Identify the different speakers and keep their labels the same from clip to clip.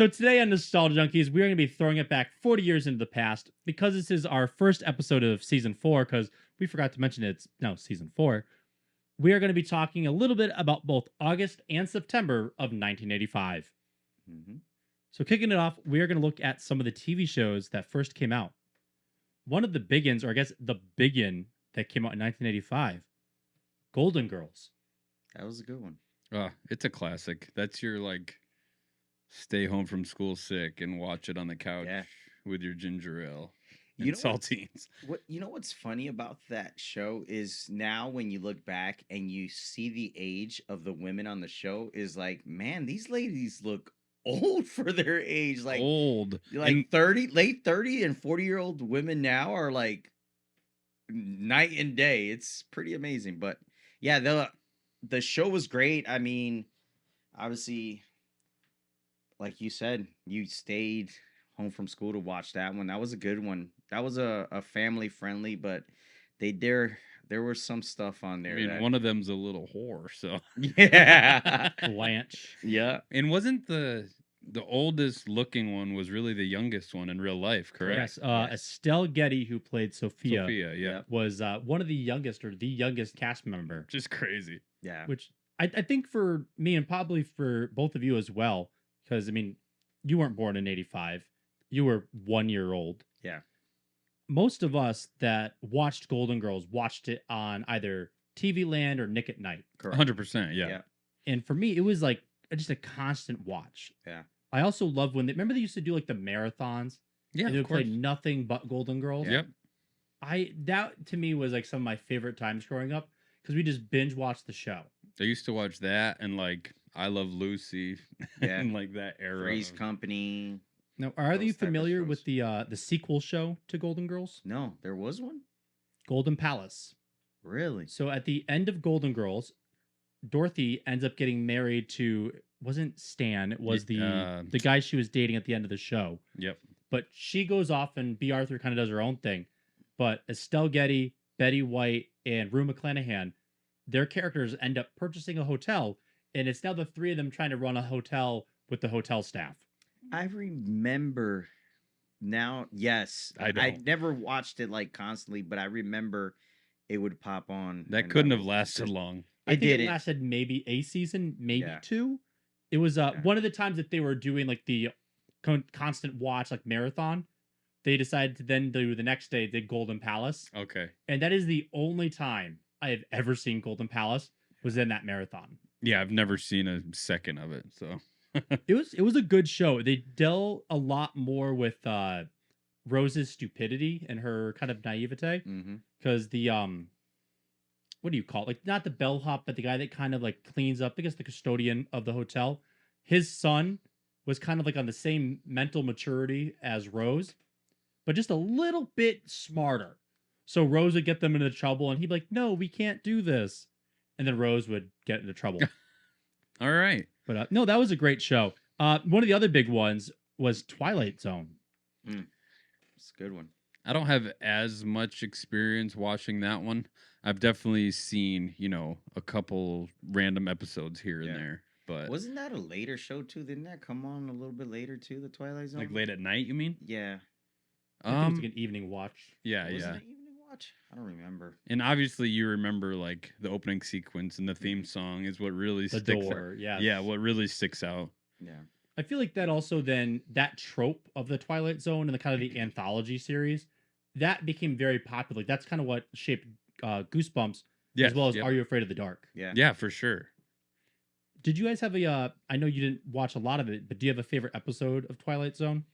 Speaker 1: So today on Nostalgia Junkies, we're going to be throwing it back 40 years into the past because this is our first episode of season 4. Because we forgot to mention it's now season 4. We are going to be talking a little bit about both August and September of 1985.
Speaker 2: Mm-hmm.
Speaker 1: So kicking it off, we are going to look at some of the TV shows that first came out. One of the big-ins, or I guess the big-in that came out in 1985, Golden Girls.
Speaker 2: That was a good one.
Speaker 3: It's a classic. That's your stay home from school sick and watch it on the couch with your ginger ale and saltines.
Speaker 2: What's funny about that show is now when you look back and you see the age of the women on the show is like, man, these ladies look old for their age. Like
Speaker 3: old.
Speaker 2: Like and 30, late 30 and 40-year-old women now are like night and day. It's pretty amazing. But yeah, the show was great. I mean, obviously, like you said, you stayed home from school to watch that one. That was a good one. That was a family friendly, but there was some stuff on there.
Speaker 3: I mean, one of them's a little whore, so
Speaker 2: yeah,
Speaker 1: Blanche.
Speaker 2: Yeah,
Speaker 3: and wasn't the oldest looking one was really the youngest one in real life, correct?
Speaker 1: Yes. Estelle Getty, who played Sophia,
Speaker 3: yeah,
Speaker 1: was one of the youngest or the youngest cast member.
Speaker 3: Just crazy.
Speaker 2: Yeah.
Speaker 1: Which I think for me and probably for both of you as well, because I mean, you weren't born in 85. You were 1 year old.
Speaker 2: Yeah.
Speaker 1: Most of us that watched Golden Girls watched it on either TV Land or Nick at Night.
Speaker 2: Correct.
Speaker 3: 100%. Yeah.
Speaker 1: And for me, it was like just a constant watch.
Speaker 2: Yeah.
Speaker 1: I also love when remember they used to do like the marathons.
Speaker 3: Yeah.
Speaker 1: And they would play nothing but Golden Girls.
Speaker 3: Yep.
Speaker 1: That to me was like some of my favorite times growing up because we just binge watched the show.
Speaker 3: I used to watch that and I Love Lucy.
Speaker 2: Yeah.
Speaker 3: And that era.
Speaker 2: Three's Company.
Speaker 1: Now, are you familiar with the sequel show to Golden Girls?
Speaker 2: No, there was one?
Speaker 1: Golden Palace.
Speaker 2: Really?
Speaker 1: So at the end of Golden Girls, Dorothy ends up getting married to wasn't Stan, it was the guy she was dating at the end of the show.
Speaker 3: Yep.
Speaker 1: But she goes off and B. Arthur kind of does her own thing. But Estelle Getty, Betty White, and Rue McClanahan, their characters end up purchasing a hotel, and it's now the three of them trying to run a hotel with the hotel staff.
Speaker 2: I remember now. Yes, I never watched it constantly, but I remember it would pop on.
Speaker 3: That couldn't have lasted long.
Speaker 1: I think it lasted maybe a season, maybe two. It was one of the times that they were doing the constant watch marathon. They decided to then do the next day did Golden Palace.
Speaker 3: Okay,
Speaker 1: and that is the only time I have ever seen Golden Palace was in that marathon.
Speaker 3: Yeah, I've never seen a second of it, so.
Speaker 1: It was a good show. They dealt a lot more with Rose's stupidity and her kind of naivete. Because the what do you call it? Not the bellhop, but the guy that kind of cleans up, I guess the custodian of the hotel. His son was kind of on the same mental maturity as Rose, but just a little bit smarter. So Rose would get them into trouble and he'd be like, "No, we can't do this." And then Rose would get into trouble.
Speaker 3: All right.
Speaker 1: But no, that was a great show. One of the other big ones was Twilight Zone.
Speaker 2: It's a good one.
Speaker 3: I don't have as much experience watching that one. I've definitely seen, a couple random episodes here and there. But
Speaker 2: wasn't that a later show too? Didn't that come on a little bit later too? The Twilight Zone,
Speaker 3: late at night, you mean?
Speaker 2: Yeah.
Speaker 1: I think it was an evening watch.
Speaker 3: Yeah,
Speaker 2: was it an evening watch? I don't remember.
Speaker 3: And obviously, you remember the opening sequence and the theme song is what really sticks out. Yeah, what really sticks out.
Speaker 2: Yeah.
Speaker 1: I feel like that also then that trope of the Twilight Zone and the kind of the anthology series that became very popular. That's kind of what shaped Goosebumps, as well as Are You Afraid of the Dark?
Speaker 3: Yeah, for sure.
Speaker 1: Did you guys have I know you didn't watch a lot of it, but do you have a favorite episode of Twilight Zone?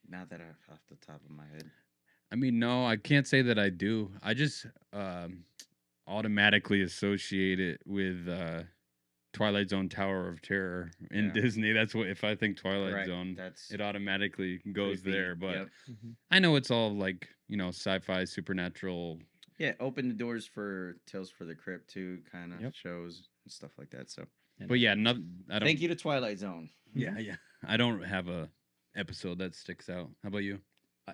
Speaker 2: Not that off the top of my head.
Speaker 3: I mean, no, I can't say that I do. I just automatically associate it with Twilight Zone Tower of Terror in Disney. That's what, if I think Twilight Zone, it automatically goes there. But I know it's all sci-fi, supernatural.
Speaker 2: Yeah, open the doors for Tales for the Crypt too, kind of shows and stuff like that. So,
Speaker 3: but yeah, I don't.
Speaker 2: Thank you to Twilight Zone.
Speaker 3: Yeah. I don't have a episode that sticks out. How about you?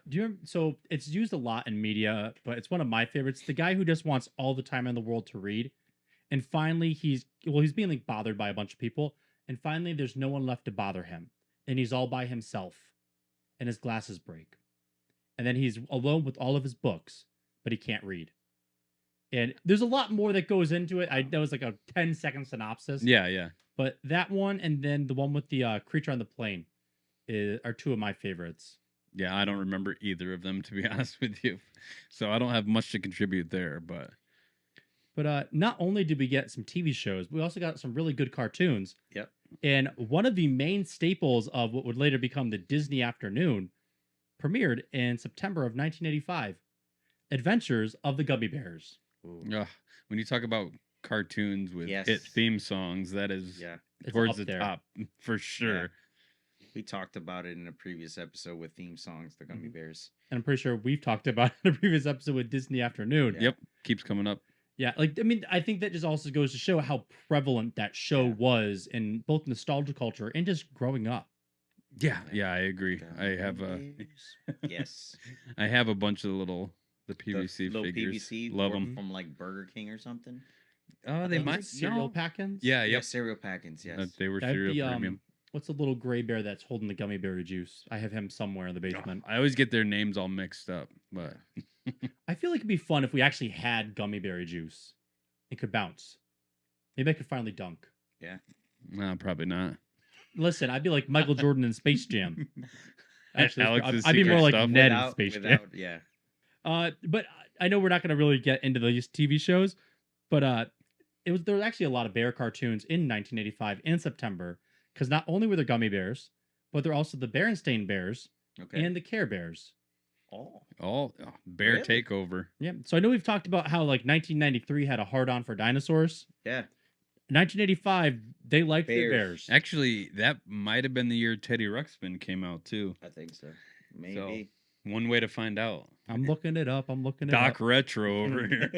Speaker 1: Do you remember, so it's used a lot in media, but it's one of my favorites. The guy who just wants all the time in the world to read, and finally he's being bothered by a bunch of people, and finally there's no one left to bother him. and he's all by himself, and his glasses break. And then he's alone with all of his books, but he can't read. And there's a lot more that goes into it. That was like a 10-second synopsis.
Speaker 3: Yeah.
Speaker 1: But that one and then the one with the creature on the plane are two of my favorites.
Speaker 3: Yeah, I don't remember either of them, to be honest with you. So I don't have much to contribute there, but
Speaker 1: not only did we get some TV shows, we also got some really good cartoons.
Speaker 2: Yep.
Speaker 1: And one of the main staples of what would later become the Disney Afternoon premiered in September of 1985. Adventures of the Gummi Bears.
Speaker 3: When you talk about cartoons with hit theme songs, that is towards the top for sure. Yeah.
Speaker 2: We talked about it in a previous episode with theme songs, the Gummi Bears.
Speaker 1: And I'm pretty sure we've talked about it in a previous episode with Disney Afternoon.
Speaker 3: Yeah. Yep. Keeps coming up.
Speaker 1: Yeah. I think that just also goes to show how prevalent that show was in both nostalgia culture and just growing up.
Speaker 3: Yeah, I agree. I have I have a bunch of the PVC figures.
Speaker 2: PVC
Speaker 3: love them
Speaker 2: from like Burger King or something.
Speaker 1: Oh, they might cereal packins.
Speaker 3: Yeah,
Speaker 2: cereal packins. Yes,
Speaker 3: they were cereal premium.
Speaker 1: What's the little gray bear that's holding the gummy berry juice? I have him somewhere in the basement.
Speaker 3: I always get their names all mixed up, but
Speaker 1: I feel like it'd be fun if we actually had gummy berry juice. It could bounce. Maybe I could finally dunk.
Speaker 2: Yeah.
Speaker 3: No, probably not.
Speaker 1: Listen, I'd be like Michael Jordan in Space Jam. Actually,
Speaker 3: I'd
Speaker 1: be more like Ned in Space Jam.
Speaker 2: Yeah.
Speaker 1: But I know we're not going to really get into these TV shows, but there was actually a lot of bear cartoons in 1985 in September, because not only were there Gummi Bears, but they're also the Berenstain Bears and the Care Bears.
Speaker 3: Bear takeover.
Speaker 1: Yeah. So I know we've talked about how like 1993 had a hard-on for dinosaurs.
Speaker 2: Yeah.
Speaker 1: 1985, they liked the bears.
Speaker 3: Actually, that might have been the year Teddy Ruxpin came out too.
Speaker 2: I think so. Maybe.
Speaker 3: So, one way to find out.
Speaker 1: I'm looking it up.
Speaker 3: Doc Retro over here.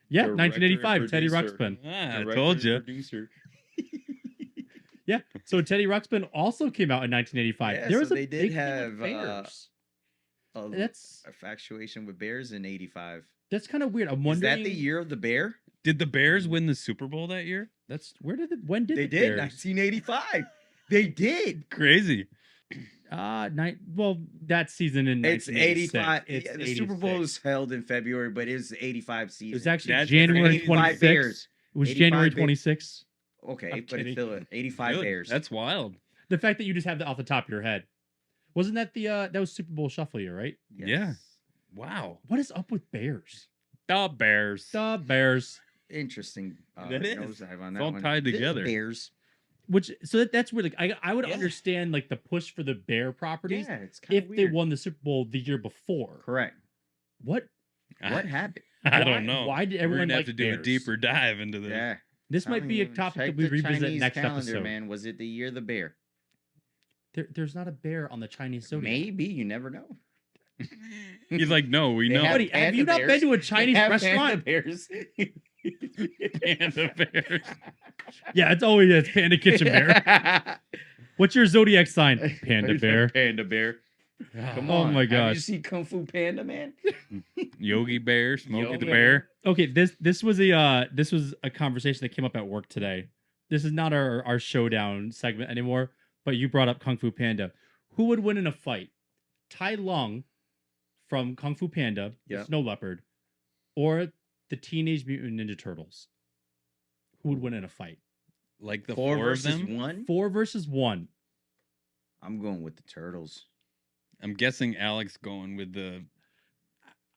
Speaker 1: Yeah, 1985, Teddy Ruxpin.
Speaker 3: I told you.
Speaker 1: Yeah, so Teddy Ruxpin also came out in 1985.
Speaker 2: Yeah, they did have
Speaker 1: that's
Speaker 2: infatuation with bears in 85.
Speaker 1: That's kind of weird. I'm wondering.
Speaker 2: Is that the year of the bear?
Speaker 3: Did the Bears win the Super Bowl that year?
Speaker 1: When did
Speaker 2: they
Speaker 1: the
Speaker 2: did?
Speaker 1: Bears?
Speaker 2: 1985. They did.
Speaker 3: Crazy.
Speaker 1: That season in
Speaker 2: it's 85.
Speaker 1: It's
Speaker 2: the Super Bowl was held in February, but it was the 85 season.
Speaker 1: It was actually January 26th. It was January 26th.
Speaker 2: Okay, but it's still 85 Bears.
Speaker 3: That's wild.
Speaker 1: The fact that you just have that off the top of your head. Wasn't that that was Super Bowl Shuffle year, right?
Speaker 2: Yes.
Speaker 3: Yeah. Wow.
Speaker 1: What is up with Bears?
Speaker 3: The Bears.
Speaker 2: Interesting.
Speaker 3: That is. It's all tied together.
Speaker 2: Bears.
Speaker 1: That's where I would understand like the push for the bear properties if they won the Super Bowl the year before.
Speaker 2: Correct.
Speaker 1: What
Speaker 2: happened?
Speaker 3: I don't know.
Speaker 1: Why did everyone
Speaker 3: have to do
Speaker 1: bears?
Speaker 3: a deeper dive into this?
Speaker 2: Yeah.
Speaker 1: This might be a topic that we revisit next episode.
Speaker 2: Man, was it the year of the bear?
Speaker 1: There's not a bear on the Chinese zodiac.
Speaker 2: Maybe, you never know.
Speaker 3: He's like, no, we know.
Speaker 1: Buddy, have you not been to a Chinese restaurant?
Speaker 2: Panda bears.
Speaker 3: Panda bears.
Speaker 1: Yeah, it's Panda Kitchen Bear. What's your zodiac sign? Panda Bear.
Speaker 2: Panda Bear. Come
Speaker 1: on. Oh my gosh.
Speaker 2: Have you seen Kung Fu Panda, man?
Speaker 3: Yogi Bear, Smokey the Bear.
Speaker 1: Okay, this was a conversation that came up at work today. This is not our showdown segment anymore, but you brought up Kung Fu Panda. Who would win in a fight? Tai Lung from Kung Fu Panda, the Snow Leopard, or the Teenage Mutant Ninja Turtles? Who would win in a fight?
Speaker 3: Like the four
Speaker 2: versus
Speaker 3: of them?
Speaker 2: 1?
Speaker 1: 4 versus 1.
Speaker 2: I'm going with the Turtles.
Speaker 3: I'm guessing Alex going with the...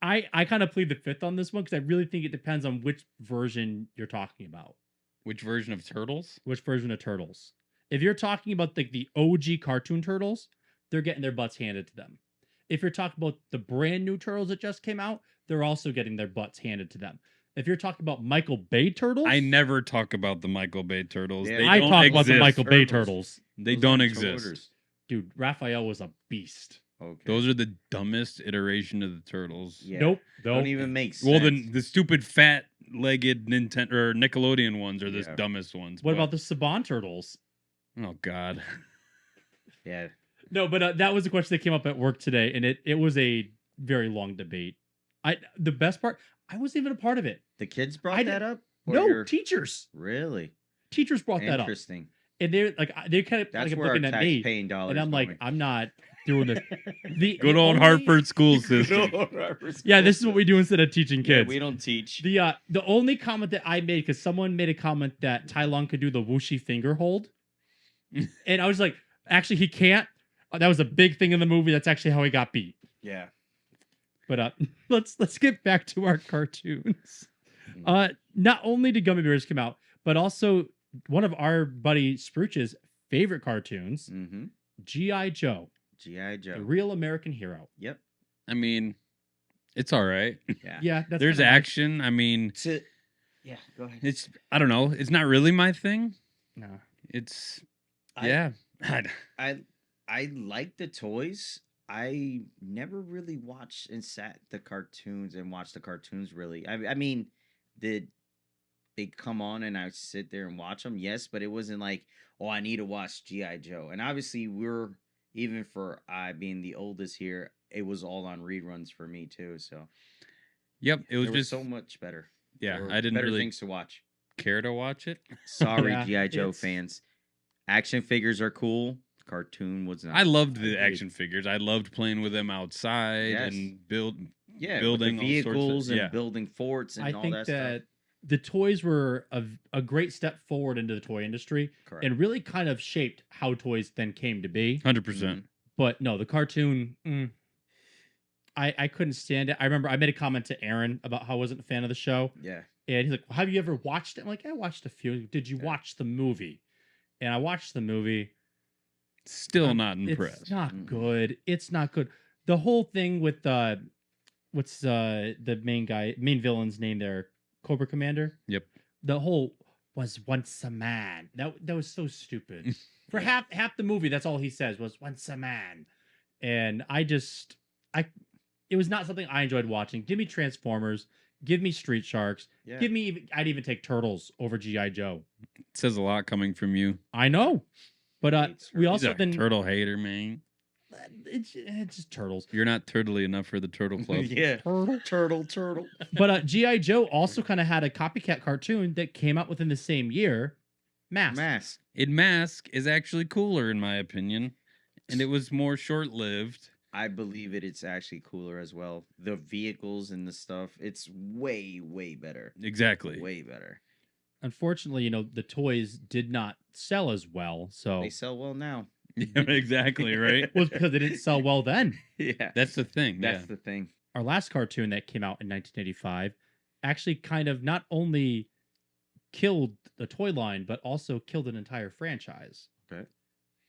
Speaker 1: I kind of plead the fifth on this one because I really think it depends on which version you're talking about.
Speaker 3: Which version of Turtles?
Speaker 1: Which version of Turtles? If you're talking about the OG cartoon Turtles, they're getting their butts handed to them. If you're talking about the brand new Turtles that just came out, they're also getting their butts handed to them. If you're talking about Michael Bay Turtles...
Speaker 3: I never talk about the Michael Bay Turtles.
Speaker 2: Yeah,
Speaker 1: I talk about the Michael Bay Turtles.
Speaker 3: They don't exist.
Speaker 1: Dude, Raphael was a beast.
Speaker 2: Okay.
Speaker 3: Those are the dumbest iteration of the Turtles.
Speaker 2: Yeah.
Speaker 1: Nope.
Speaker 2: Don't even make sense.
Speaker 3: Well, the stupid fat-legged Nintendo or Nickelodeon ones are the dumbest ones.
Speaker 1: What about the Saban Turtles?
Speaker 3: Oh, God.
Speaker 2: Yeah.
Speaker 1: No, but that was a question that came up at work today, and it was a very long debate. The best part, I wasn't even a part of it.
Speaker 2: The kids brought that up?
Speaker 1: No, teachers.
Speaker 2: Really?
Speaker 1: Teachers brought that up.
Speaker 2: Interesting.
Speaker 1: And they're like, they kind of
Speaker 2: That's
Speaker 1: like
Speaker 2: where
Speaker 1: looking
Speaker 2: our
Speaker 1: at me,
Speaker 2: tax-paying dollars
Speaker 1: and I'm
Speaker 2: going.
Speaker 1: like, I'm not doing this.
Speaker 3: Good old Hartford school system.
Speaker 1: Yeah, this is what we do instead of teaching kids.
Speaker 2: Yeah, we don't teach.
Speaker 1: The only comment that I made, because someone made a comment that Tai Lung could do the whooshy finger hold, and I was like, actually, he can't. That was a big thing in the movie. That's actually how he got beat.
Speaker 2: Yeah.
Speaker 1: But let's get back to our cartoons. Not only did Gummi Bears come out, but also one of our buddy Spruch's favorite cartoons, G.I. Joe.
Speaker 2: G.I. Joe.
Speaker 1: The Real American Hero.
Speaker 2: Yep.
Speaker 3: I mean, it's all right.
Speaker 2: Yeah.
Speaker 1: Yeah.
Speaker 3: There's action. Nice. I mean,
Speaker 2: yeah, go ahead.
Speaker 3: It's, I don't know. It's not really my thing.
Speaker 1: No.
Speaker 3: It's, yeah.
Speaker 2: I like the toys. I never really watched and sat the cartoons and watched the cartoons really. I mean, did they come on and I sit there and watch them? Yes, but it wasn't like, oh, I need to watch G.I. Joe. And obviously even for I being the oldest here, it was all on reruns for me too. So
Speaker 3: yep, it was just
Speaker 2: so much better.
Speaker 3: Yeah, I didn't
Speaker 2: better
Speaker 3: really
Speaker 2: things to watch.
Speaker 3: Care to watch it.
Speaker 2: Sorry, yeah, G.I. Joe fans. Action figures are cool. Cartoon was not.
Speaker 3: I loved the action figures. I loved playing with them outside and building
Speaker 2: vehicles and building forts and all that stuff. I think that
Speaker 1: the toys were a great step forward into the toy industry.
Speaker 2: Correct.
Speaker 1: And really kind of shaped how toys then came to be.
Speaker 3: 100%.
Speaker 1: But no, the cartoon, I couldn't stand it. I remember I made a comment to Aaron about how I wasn't a fan of the show.
Speaker 2: Yeah.
Speaker 1: And he's like, well, have you ever watched it? I'm like, I watched a few. Did you watch the movie? And I watched the movie.
Speaker 3: Still not impressed.
Speaker 1: It's not good. It's not good. The whole thing with what's the main villain's name there? Cobra Commander?
Speaker 3: Yep.
Speaker 1: The whole was once a man. That was so stupid. For half the movie, that's all he says was once a man. And it was not something I enjoyed watching. Give me Transformers. Give me Street Sharks. Yeah. I'd even take Turtles over G.I. Joe.
Speaker 3: It says a lot coming from you.
Speaker 1: I know. But we also
Speaker 3: been turtle hater, man.
Speaker 1: It's just turtles.
Speaker 3: You're not turtly enough for the turtle club.
Speaker 2: Yeah, turtle.
Speaker 1: But G.I. Joe also kind of had a copycat cartoon that came out within the same year. Mask.
Speaker 3: Mask is actually cooler in my opinion, and it was more short-lived.
Speaker 2: I believe it's actually cooler as well. The vehicles and the stuff, it's way, way better.
Speaker 3: Exactly.
Speaker 2: Way better.
Speaker 1: Unfortunately, the toys did not sell as well, so
Speaker 2: they sell well now.
Speaker 3: Yeah, exactly, right?
Speaker 1: Well, it's because they didn't sell well then.
Speaker 2: Yeah.
Speaker 3: That's the thing.
Speaker 2: That's the thing.
Speaker 1: Our last cartoon that came out in 1985 actually kind of not only killed the toy line, but also killed an entire franchise.
Speaker 2: Okay.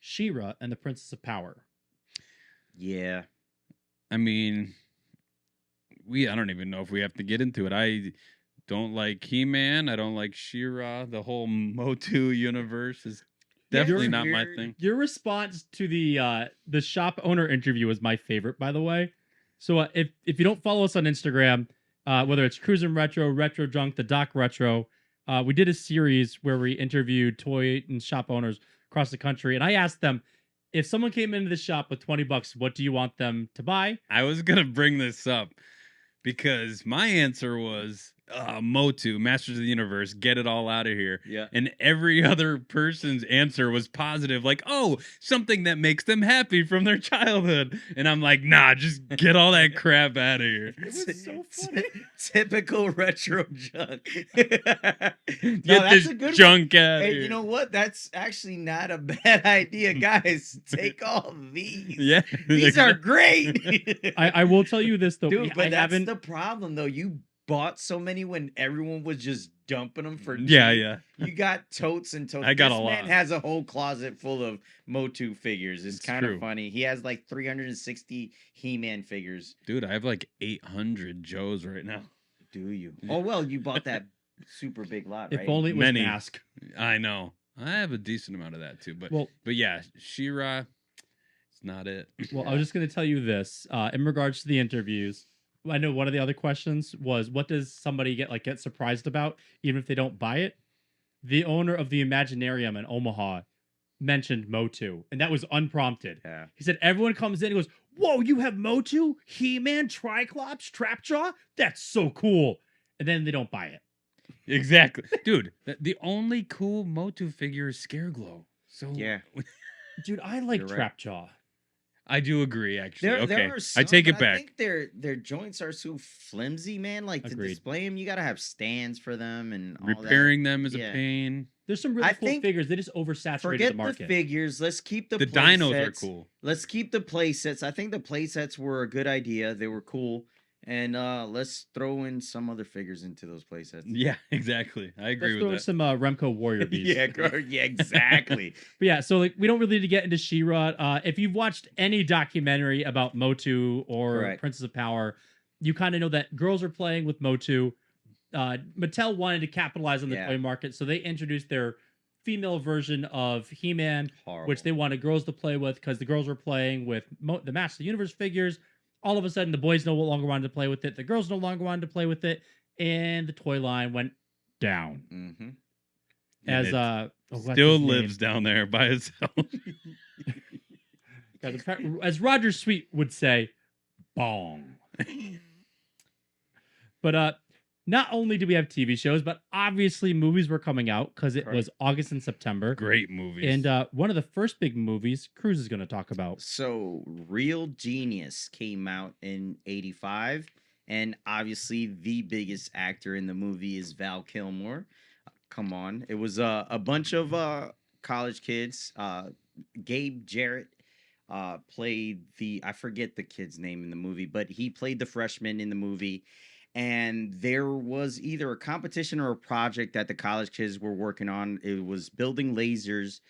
Speaker 1: She-Ra and the Princess of Power.
Speaker 2: Yeah.
Speaker 3: I mean, I don't even know if we have to get into it. I don't like He-Man. I don't like She-Ra. The whole Motu universe is definitely not my thing.
Speaker 1: Your response to the shop owner interview was my favorite, by the way. So if you don't follow us on Instagram, whether it's Cruz and Retro Junk, the Doc Retro, we did a series where we interviewed toy and shop owners across the country, and I asked them, if someone came into the shop with $20, what do you want them to buy?
Speaker 3: I was gonna bring this up because my answer was Motu, Masters of the Universe, get it all out of here.
Speaker 2: Yeah.
Speaker 3: And every other person's answer was positive, like, oh, something that makes them happy from their childhood. And I'm like, nah, just get all that crap out of here.
Speaker 1: It was so funny.
Speaker 2: Typical retro junk.
Speaker 3: Get this junk out of here.
Speaker 2: You know what? That's actually not a bad idea, guys. Take all these.
Speaker 3: Yeah.
Speaker 2: These are great.
Speaker 1: I will tell you this, though.
Speaker 2: Dude, but that's the problem, though. You bought so many when everyone was just dumping them for cheap.
Speaker 3: Yeah.
Speaker 2: You got totes and totes.
Speaker 3: I got
Speaker 2: this
Speaker 3: a lot.
Speaker 2: Man has a whole closet full of Motu figures. It's kind of funny. He has like 360 He-Man figures.
Speaker 3: Dude, I have like 800 Joes right now.
Speaker 2: Do you? Oh well, you bought that super big lot, right?
Speaker 1: If only it was Mask.
Speaker 3: I know. I have a decent amount of that too, but yeah, She-Ra, it's not it.
Speaker 1: Well, I was just going to tell you this in regards to the interviews. I know one of the other questions was, what does somebody get surprised about, even if they don't buy it? The owner of the Imaginarium in Omaha mentioned Motu, and that was unprompted.
Speaker 2: Yeah.
Speaker 1: He said, everyone comes in and goes, whoa, you have Motu, He-Man, Triclops, Trapjaw? That's so cool. And then they don't buy it.
Speaker 3: Exactly. Dude, the only cool Motu figure is Scareglow. So
Speaker 2: yeah,
Speaker 1: dude, I like
Speaker 2: You're right.
Speaker 1: Trap Jaw.
Speaker 3: I do agree, actually.
Speaker 2: There
Speaker 3: Okay,
Speaker 2: are some,
Speaker 3: I take
Speaker 2: but
Speaker 3: it back.
Speaker 2: I think their joints are so flimsy, man. Like to
Speaker 1: Agreed.
Speaker 2: display them, you gotta have stands for them and all that.
Speaker 3: Repairing them is a
Speaker 2: Yeah.
Speaker 3: pain.
Speaker 1: There's some really
Speaker 2: I
Speaker 1: cool
Speaker 2: think-
Speaker 1: figures. They just oversaturated
Speaker 2: Forget
Speaker 1: the market.
Speaker 2: figures. Let's keep the
Speaker 3: The
Speaker 2: play
Speaker 3: dinos are
Speaker 2: sets.
Speaker 3: cool.
Speaker 2: Let's keep the play sets. I think the play sets were a good idea. They were cool. And let's throw in some other figures into those play sets.
Speaker 3: Yeah, exactly. I agree
Speaker 1: Let's throw
Speaker 3: with that.
Speaker 1: some Remco Warrior Beast.
Speaker 2: yeah, exactly.
Speaker 1: But yeah, so like we don't really need to get into She-Ra. If you've watched any documentary about Motu or
Speaker 2: Correct.
Speaker 1: Princess of Power, you kind of know that girls are playing with Motu. Mattel wanted to capitalize on the toy market, so they introduced their female version of He-Man, which they wanted girls to play with because the girls were playing with the Master of the Universe figures. All of a sudden, the boys no longer wanted to play with it. The girls no longer wanted to play with it, and the toy line went down.
Speaker 2: Mm-hmm.
Speaker 1: As
Speaker 3: still lives down there by itself.
Speaker 1: As Roger Sweet would say, bong. But not only do we have TV shows, but obviously movies were coming out because it was August and September.
Speaker 3: Great movies.
Speaker 1: And one of the first big movies Cruz is going to talk about.
Speaker 2: So Real Genius came out in '85. And obviously the biggest actor in the movie is Val Kilmer. Come on. It was a bunch of college kids. Gabe Jarrett played I forget the kid's name in the movie, but he played the freshman in the movie. And there was either a competition or a project that the college kids were working on. It was building lasers.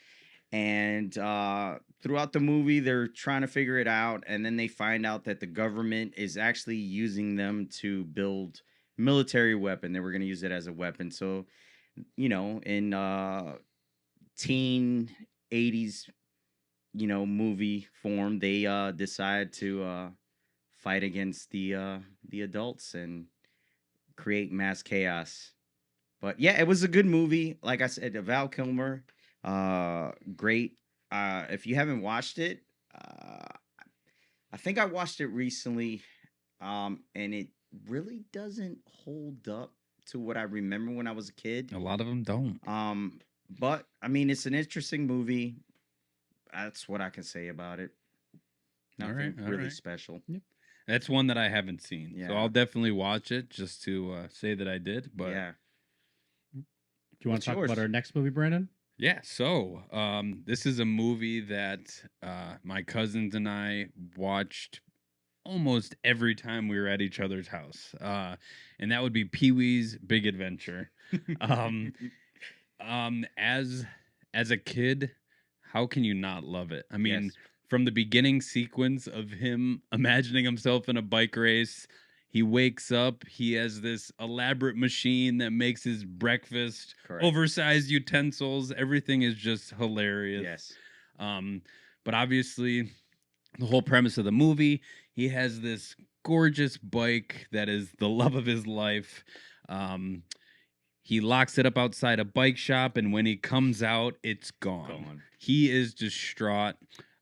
Speaker 2: And throughout the movie, they're trying to figure it out. And then they find out that the government is actually using them to build military weapon. They were going to use it as a weapon. So, you know, in teen 80s, you know, movie form, they decide to fight against the adults and create mass chaos. But yeah, it was a good movie. Like I said, Val Kilmer, great. If you haven't watched it, I think I watched it recently, and it really doesn't hold up to what I remember when I was a kid.
Speaker 3: A lot of them don't.
Speaker 2: But I mean, it's an interesting movie. That's what I can say about it. Nothing really special.
Speaker 1: Yep.
Speaker 3: That's one that I haven't seen, so I'll definitely watch it just to say that I did. But
Speaker 2: yeah.
Speaker 1: Do you want to talk about our next movie, Brandon?
Speaker 3: Yeah, so this is a movie that my cousins and I watched almost every time we were at each other's house, and that would be Pee-wee's Big Adventure. As a kid, how can you not love it? I mean, from the beginning sequence of him imagining himself in a bike race, he wakes up, he has this elaborate machine that makes his breakfast, oversized utensils. Everything is just hilarious.
Speaker 2: Yes.
Speaker 3: But obviously, the whole premise of the movie, he has this gorgeous bike that is the love of his life. He locks it up outside a bike shop, and when he comes out, it's gone. He is distraught.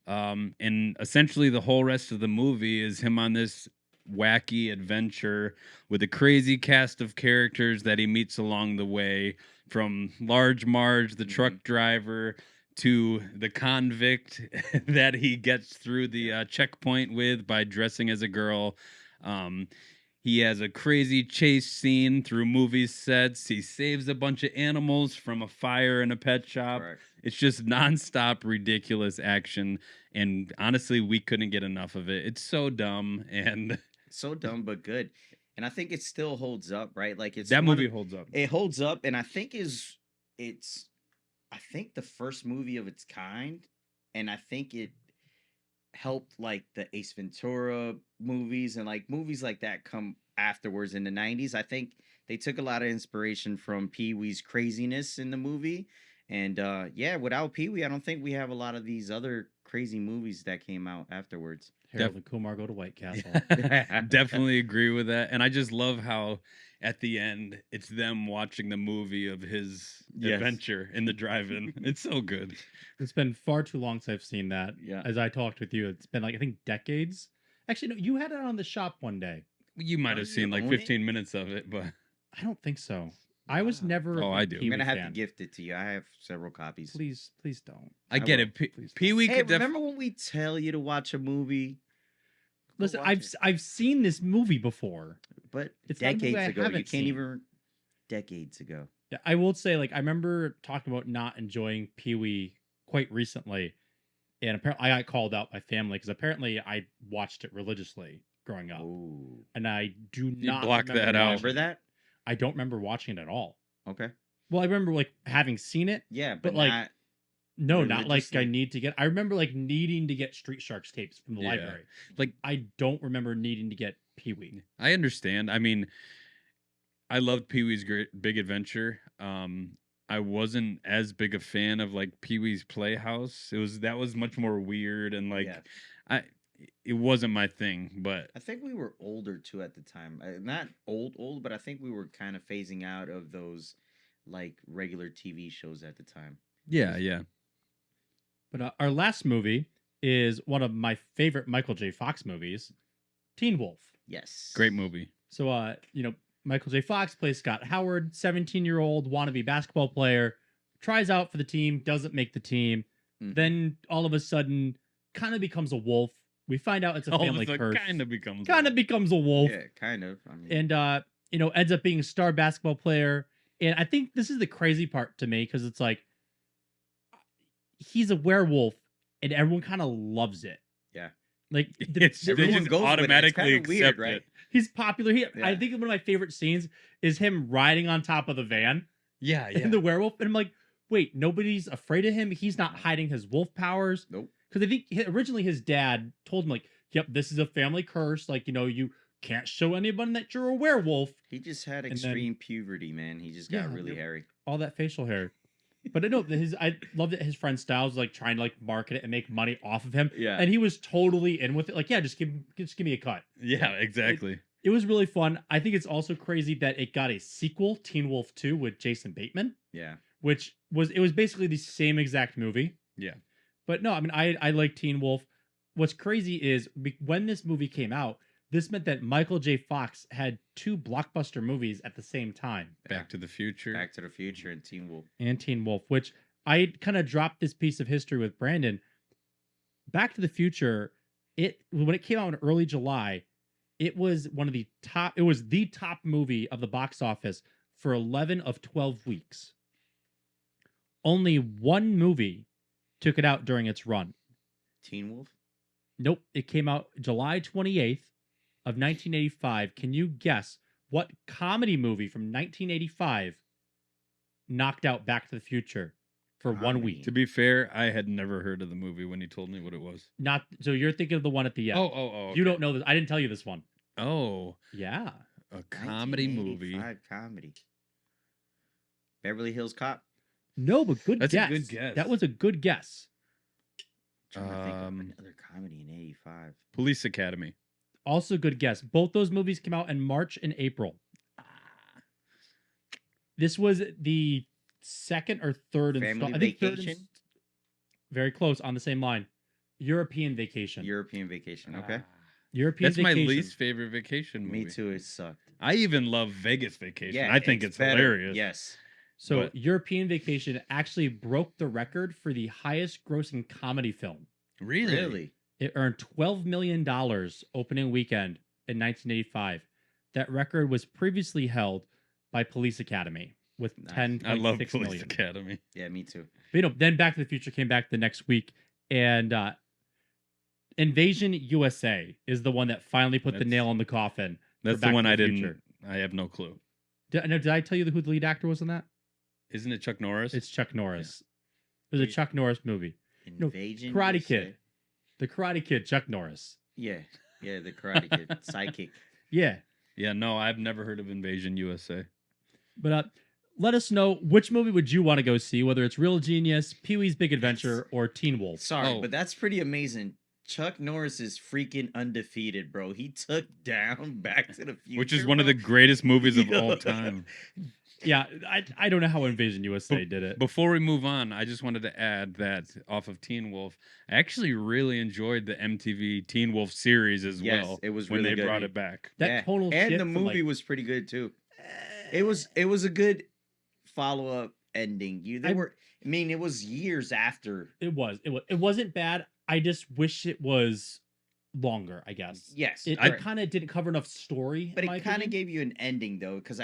Speaker 3: And essentially the whole rest of the movie is him on this wacky adventure with a crazy cast of characters that he meets along the way, from Large Marge, the truck driver, to the convict that he gets through the checkpoint with by dressing as a girl. He has a crazy chase scene through movie sets. He saves a bunch of animals from a fire in a pet shop. It's just nonstop ridiculous action. And honestly, we couldn't get enough of it. It's so dumb and
Speaker 2: so dumb, but good. And I think it still holds up, right? Like it's
Speaker 3: that movie holds up.
Speaker 2: It holds up, and I think it's the first movie of its kind, and I think it helped like the Ace Ventura movies and like movies like that come afterwards in the 90s. I think they took a lot of inspiration from Pee-wee's craziness in the movie. And without Pee-wee, I don't think we have a lot of these other crazy movies that came out afterwards.
Speaker 1: Harold and Kumar Go to White Castle.
Speaker 3: Definitely agree with that. And I just love how at the end it's them watching the movie of his adventure in the drive-in. It's so good.
Speaker 1: It's been far too long since I've seen that.
Speaker 2: Yeah.
Speaker 1: As I talked with you, it's been like I think decades. Actually, no, you had it on the shop one day.
Speaker 3: You might have seen like 15 minutes of it, but
Speaker 1: I don't think so. I was never.
Speaker 3: Oh, I do.
Speaker 2: I'm gonna have to gift it to you. I have several copies.
Speaker 1: Please don't.
Speaker 3: I get it. Pee-wee.
Speaker 2: Hey, remember when we tell you to watch a movie?
Speaker 1: Listen, I've seen this movie before,
Speaker 2: but it's decades ago. You can't even. Decades ago.
Speaker 1: Yeah, I will say, like, I remember talking about not enjoying Pee-wee quite recently, and apparently I got called out by family because apparently I watched it religiously growing up, and I do not
Speaker 3: block that out.
Speaker 2: Remember that?
Speaker 1: I don't remember watching it at all.
Speaker 2: Okay.
Speaker 1: Well, I remember like having seen it.
Speaker 2: Yeah,
Speaker 1: but like, not like I need to get. I remember like needing to get Street Sharks tapes from the library. Like, I don't remember needing to get Pee-wee.
Speaker 3: I understand. I mean, I loved Pee-wee's Big Adventure. I wasn't as big a fan of like Pee-wee's Playhouse. That was much more weird and like it wasn't my thing. But
Speaker 2: I think we were older too at the time. Not old, but I think we were kind of phasing out of those like regular TV shows at the time.
Speaker 3: Yeah.
Speaker 1: But our last movie is one of my favorite Michael J. Fox movies, Teen Wolf.
Speaker 2: Yes,
Speaker 3: great movie.
Speaker 1: So Michael J. Fox plays Scott Howard, 17-year-old wannabe basketball player, tries out for the team, doesn't make the team, then all of a sudden kind of becomes a wolf. We find out it's a family curse.
Speaker 3: Kind of becomes
Speaker 1: a wolf.
Speaker 2: Yeah, kind of. I mean,
Speaker 1: and ends up being a star basketball player. And I think this is the crazy part to me because it's like he's a werewolf and everyone kind of loves it.
Speaker 2: Yeah.
Speaker 1: Like
Speaker 3: they just automatically accept weird, right?
Speaker 1: He's popular. I think one of my favorite scenes is him riding on top of the van.
Speaker 3: Yeah.
Speaker 1: And the werewolf. And I'm like, wait, nobody's afraid of him. He's not hiding his wolf powers.
Speaker 2: Nope.
Speaker 1: Because I think originally his dad told him like, yep, this is a family curse. Like, you can't show anyone that you're a werewolf.
Speaker 2: He just had extreme puberty, man. He just got really hairy.
Speaker 1: All that facial hair. But I love that his friend Styles was like trying to like market it and make money off of him.
Speaker 2: Yeah.
Speaker 1: And he was totally in with it. Like, just give me a cut.
Speaker 3: Yeah, exactly.
Speaker 1: It was really fun. I think it's also crazy that it got a sequel, Teen Wolf 2 with Jason Bateman.
Speaker 2: Yeah.
Speaker 1: Which was basically the same exact movie.
Speaker 3: Yeah.
Speaker 1: But no, I mean, I like Teen Wolf. What's crazy is when this movie came out, this meant that Michael J. Fox had 2 blockbuster movies at the same time.
Speaker 3: Back to the Future.
Speaker 2: Back to the Future and Teen Wolf.
Speaker 1: Which I kind of dropped this piece of history with Brandon. Back to the Future, when it came out in early July, it was the top movie of the box office for 11 of 12 weeks. Only one movie took it out during its run.
Speaker 2: Teen Wolf?
Speaker 1: Nope. It came out July 28th of 1985. Can you guess what comedy movie from 1985 knocked out Back to the Future for 1 week?
Speaker 3: To be fair, I had never heard of the movie when he told me what it was.
Speaker 1: So you're thinking of the one at the end.
Speaker 3: Oh. Okay.
Speaker 1: You don't know this. I didn't tell you this one.
Speaker 3: Oh.
Speaker 1: Yeah.
Speaker 3: A comedy movie.
Speaker 2: Comedy. Beverly Hills Cop?
Speaker 1: No, but good guess.
Speaker 3: That's a good guess.
Speaker 1: That was a good guess.
Speaker 2: I'm trying to think of another comedy in 85.
Speaker 3: Police Academy.
Speaker 1: Also good guess. Both those movies came out in March and April. This was the second or third
Speaker 2: installment. Family Vacation?
Speaker 1: Very close, on the same line. European Vacation.
Speaker 2: European Vacation, okay.
Speaker 1: European
Speaker 3: Vacation. That's my least favorite vacation movie.
Speaker 2: Me too, it sucked.
Speaker 3: I even love Vegas Vacation.
Speaker 2: Yeah,
Speaker 3: I think it's hilarious.
Speaker 2: Yes.
Speaker 1: So European Vacation actually broke the record for the highest grossing comedy film.
Speaker 2: Really?
Speaker 1: It earned $12 million opening weekend in 1985. That record was previously held by Police Academy with $10.6 million.
Speaker 3: I love Police Academy.
Speaker 2: Yeah, me too.
Speaker 1: But, then Back to the Future came back the next week, and Invasion USA is the one that finally put the nail in the coffin.
Speaker 3: That's the one I didn't. I have no clue.
Speaker 1: Did I tell you who the lead actor was in that?
Speaker 3: Isn't it Chuck Norris?
Speaker 1: It's Chuck Norris. Yeah. It was a Chuck Norris movie.
Speaker 2: Invasion
Speaker 1: Karate
Speaker 2: USA?
Speaker 1: Kid. The Karate Kid, Chuck Norris.
Speaker 2: Yeah, the Karate Kid. Sidekick.
Speaker 1: Yeah.
Speaker 3: Yeah, no, I've never heard of Invasion USA.
Speaker 1: But let us know, which movie would you want to go see, whether it's Real Genius, Pee-wee's Big Adventure, or Teen Wolf.
Speaker 2: Sorry, but that's pretty amazing. Chuck Norris is freaking undefeated, bro. He took down Back to the Future,
Speaker 3: which is one of the greatest movies of all time.
Speaker 1: Yeah, I don't know how Invasion USA did it.
Speaker 3: Before we move on, I just wanted to add that off of Teen Wolf, I actually really enjoyed the MTV Teen Wolf series as well.
Speaker 2: It was
Speaker 3: when
Speaker 2: really
Speaker 3: they
Speaker 2: good.
Speaker 3: brought it back.
Speaker 1: That tonal
Speaker 2: and
Speaker 1: shift
Speaker 2: the movie was pretty good too. It was a good follow-up ending. I mean, it was years after.
Speaker 1: It wasn't bad. I just wish it was longer, I guess.
Speaker 2: Yes.
Speaker 1: It kind of didn't cover enough story.
Speaker 2: But it kind of gave you an ending though, because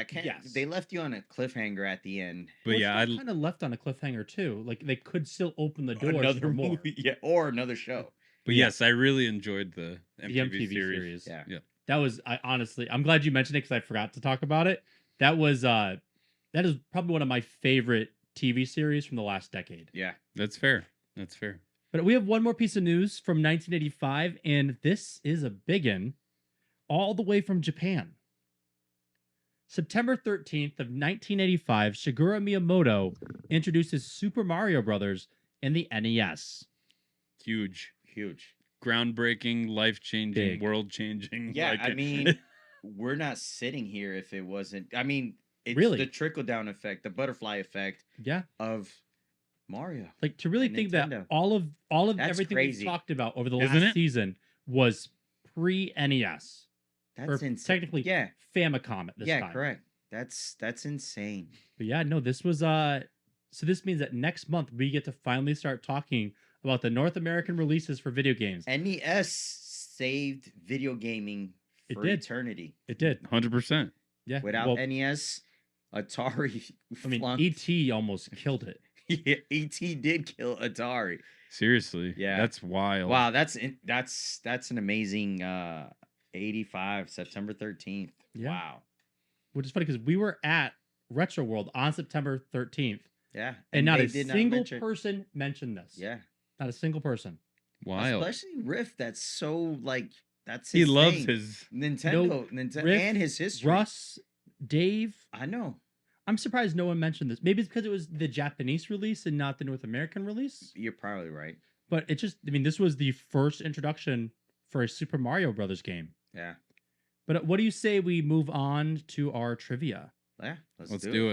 Speaker 2: they left you on a cliffhanger at the end.
Speaker 3: But I
Speaker 1: kind of left on a cliffhanger too. Like they could still open the doors for more.
Speaker 2: Movie, or another show.
Speaker 3: But yes, I really enjoyed the MTV series.
Speaker 1: Yeah. That was I'm glad you mentioned it because I forgot to talk about it. That is probably one of my favorite TV series from the last decade.
Speaker 2: Yeah.
Speaker 3: That's fair.
Speaker 1: But we have one more piece of news from 1985, and this is a biggin, all the way from Japan. September 13th of 1985, Shigeru Miyamoto introduces Super Mario Brothers in the NES.
Speaker 3: Huge.
Speaker 2: Huge.
Speaker 3: Groundbreaking, life-changing, world-changing.
Speaker 2: Yeah, I mean, we're not sitting here if it wasn't. I mean, it's really the trickle-down effect, the butterfly effect of Mario.
Speaker 1: Like, to really think Nintendo. That all of everything we talked about over the last season was pre-NES.
Speaker 2: That's insane.
Speaker 1: Technically, Famicom at this time.
Speaker 2: Yeah, correct. That's insane.
Speaker 1: But yeah, no, this was so this means that next month we get to finally start talking about the North American releases for video games.
Speaker 2: NES saved video gaming for eternity.
Speaker 1: It did.
Speaker 3: 100%.
Speaker 1: Yeah.
Speaker 2: Without NES, Atari
Speaker 1: E.T. almost killed it.
Speaker 2: Yeah, E.T. did kill Atari.
Speaker 3: Seriously.
Speaker 2: Yeah.
Speaker 3: That's wild.
Speaker 2: Wow, that's an amazing 85, September 13th.
Speaker 1: Yeah.
Speaker 2: Wow.
Speaker 1: Which is funny because we were at Retro World on September 13th.
Speaker 2: Yeah.
Speaker 1: And not a single person mentioned this.
Speaker 2: Yeah.
Speaker 1: Not a single person.
Speaker 3: Wild.
Speaker 2: Especially Riff, that's so that's
Speaker 3: his
Speaker 2: he
Speaker 3: loves
Speaker 2: thing.
Speaker 3: his
Speaker 2: Nintendo Riff, and his history.
Speaker 1: Russ, Dave.
Speaker 2: I know.
Speaker 1: I'm surprised no one mentioned this. Maybe it's because it was the Japanese release and not the North American release.
Speaker 2: You're probably right.
Speaker 1: But it just, this was the first introduction for a Super Mario Brothers game.
Speaker 2: Yeah.
Speaker 1: But what do you say we move on to our trivia?
Speaker 2: Yeah,
Speaker 3: let's do it.